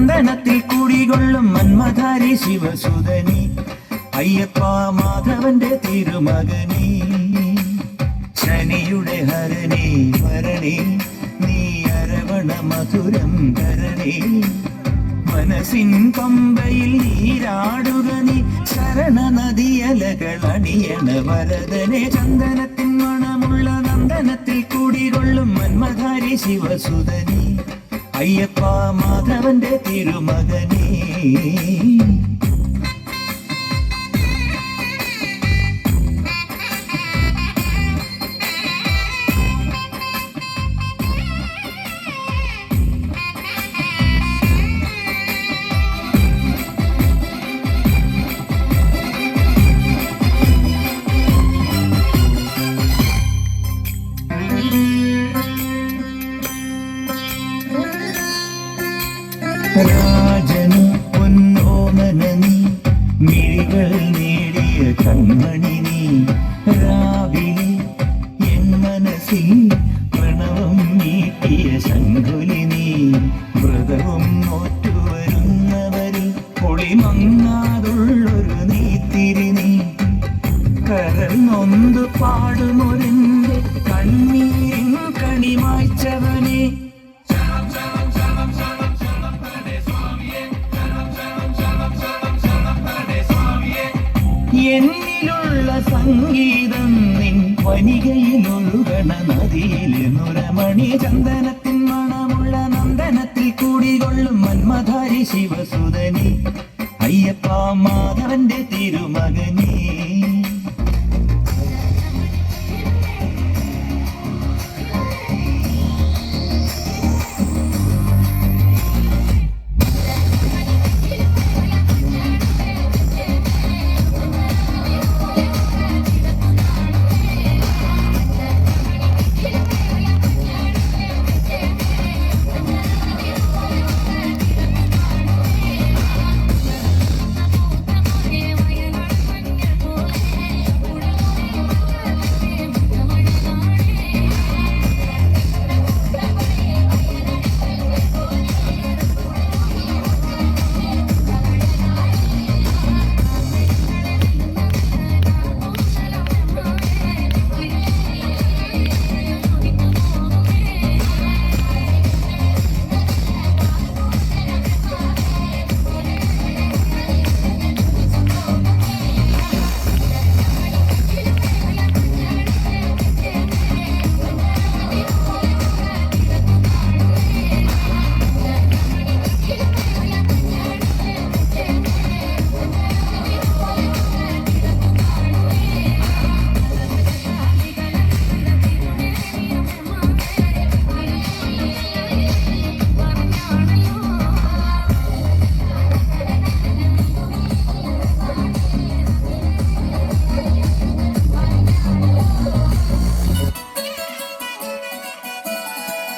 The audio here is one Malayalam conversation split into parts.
നന്ദനത്തിൽ കുടികൊള്ളും മന്മധാരി ശിവസുതനി അയ്യപ്പ മാധവന്റെ തിരുമകനേ ശനിയുടെ ഹരണേ വരണേ നീ അരവണ മധുരം കരണേ മനസ്സിൻ പമ്പയിൽ നീരാടുക നീ ശരണ നദിയലകൾ അണിയണ വരദനെ ചന്ദനത്തിൻ മണമുള്ള നന്ദനത്തിൽ കുടികൊള്ളും മന്മധാരി ശിവസുതനി അയ്യപ്പ മാധവന്റെ തിരുമകനേ രാജന് പൊന്നോമന നീ മിഴികൾ നേടിയ കൺമണി നീ രാവിലെ എൻ മനസ്സിൽ പ്രണവം നീട്ടിയ ശങ്കുലി നീ വ്രതവും നോറ്റുവരുന്നവരിൽ പൊളിമങ്ങാതുള്ളൊരു നീത്തിരി നീ കരൾ നൊന്തു പാടുമൊരെന്റെ കണ്ണീരിൻ കണിമായ്ച്ചവനെ എന്നിലുള്ള സംഗീതം നിൻ വനികയിലൊഴുകണ നദിയിലെ നുരമണി ചന്ദനത്തിൻ മണമുള്ള നന്ദനത്തിൽ കൂടികൊള്ളും മന്മധാരി ശിവസുതനി അയ്യപ്പ മാധവന്റെ തിരുമകനേ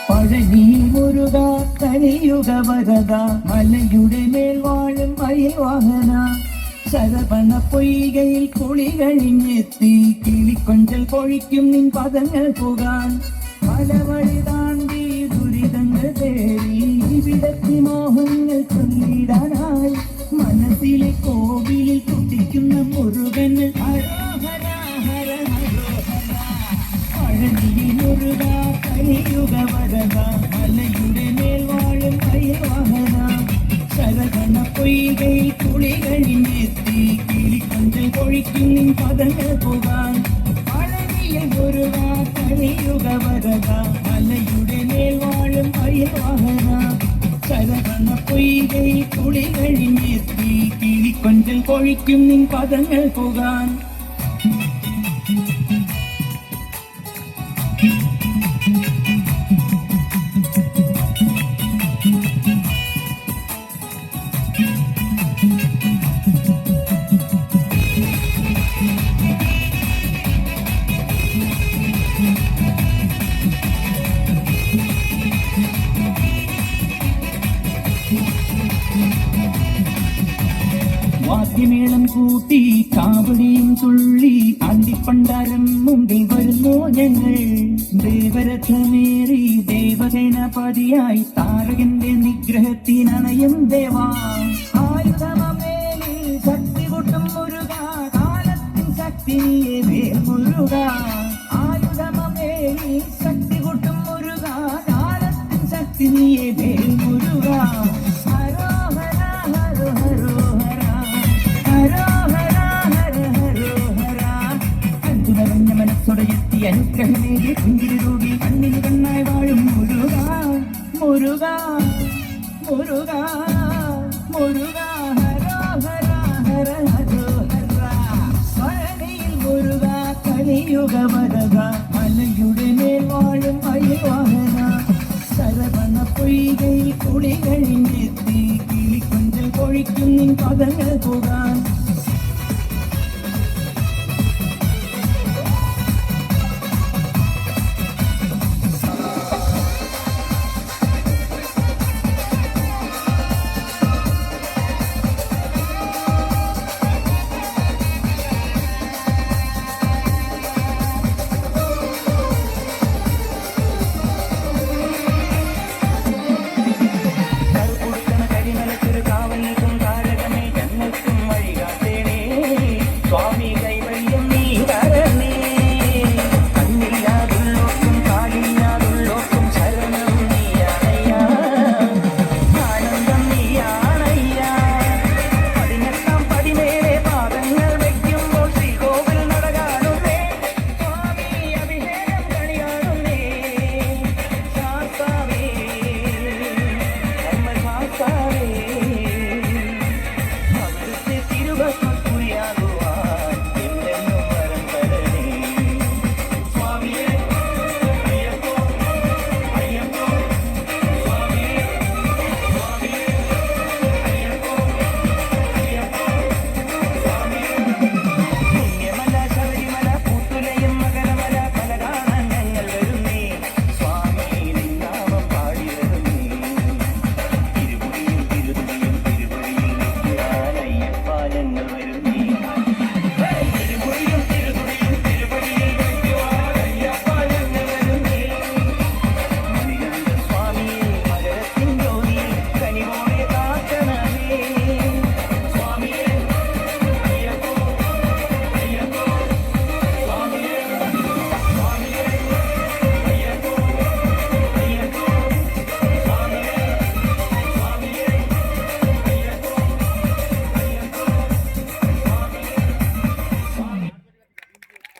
പഴനി മുരുക കലിയുഗ വരദ മലയുടെ മേൽ വാഴും മയിൽ വാഹന ശരവണ പൊയ്കയിൽ കുളി കഴിഞ്ഞെത്തി കിളിക്കൊഞ്ചൽ പൊഴിക്കും നിൻ പദങ്ങൾ പോകാൻ പല വഴി താണ്ടി ദുരിതങ്ങൾ തേടി വിടത്തി മോഹങ്ങൾ ചൊല്ലിടാനായി മനസ്സിലെ കോവിലിൽ കുട്ടിക്കുന്ന മുരുകന് ഹരോഹര ഹര ഹരോഹര പഴനി മുരുക കലിയുഗ വരദ മലയുടെ മേൽ വാഴും മയിൽ വാഹന ശരവണ പൊയ്കയിൽ കുളി കഴിഞ്ഞെത്തി കിളിക്കൊഞ്ചൽ പൊഴിക്കും നിൻ പദങ്ങൾ പോകാൻ പഴനിയിൽ മുരുക കലിയുഗ വരദ മലയുടെ മേൽ വാഴും മയിൽ വാഹന ശരവണ പൊയ്കയിൽ കുളി കഴിഞ്ഞെത്തി കിളിക്കൊഞ്ചൽ പൊഴിക്കും നിൻ പദങ്ങൾ പോകാൻ വാദ്യമേളം കൂട്ടി കാവടിയും തുള്ളി അന്തിപ്പണ്ടാരം മുമ്പിൽ വരുന്നു ഞങ്ങൾ. ദേവരഥമേറി ദേവസേനാപതിയായി താരകന്റെ നിഗ്രഹത്തിനണയും ദേവാ. ആയുധമേലിൽ ശക്തി കൂട്ടും മുരുക, കാലത്തിൻ ശക്തി നീയേ വേൽ മുരുക. ആയുധമേലിൽ ശക്തി കൂട്ടും മുരുക, കാലത്തിൻ ശക്തി നീയേ വേൽ മുരുക. മനസ്സോടെത്തി അനുഗ്രഹമേകി പുഞ്ചിരി തൂകി കണ്ണിന് കണ്ണായി വാഴും മുരുക മുരുക മുരുക മുരുക. ഹരോ ഹര ഹര ഹരോ ഹര. പഴനിയിൽ മുരുക കലിയുഗ വരദ, മലയുടെ മേൽ വാഴും അയ്യവാഹന. ശരവണ പൊയ്കയിൽ കുളി കഴിഞ്ഞെത്തി കിളിക്കൊഞ്ചൽ കൊഴിക്കും നിൻ പദങ്ങൾ പോകാൻ.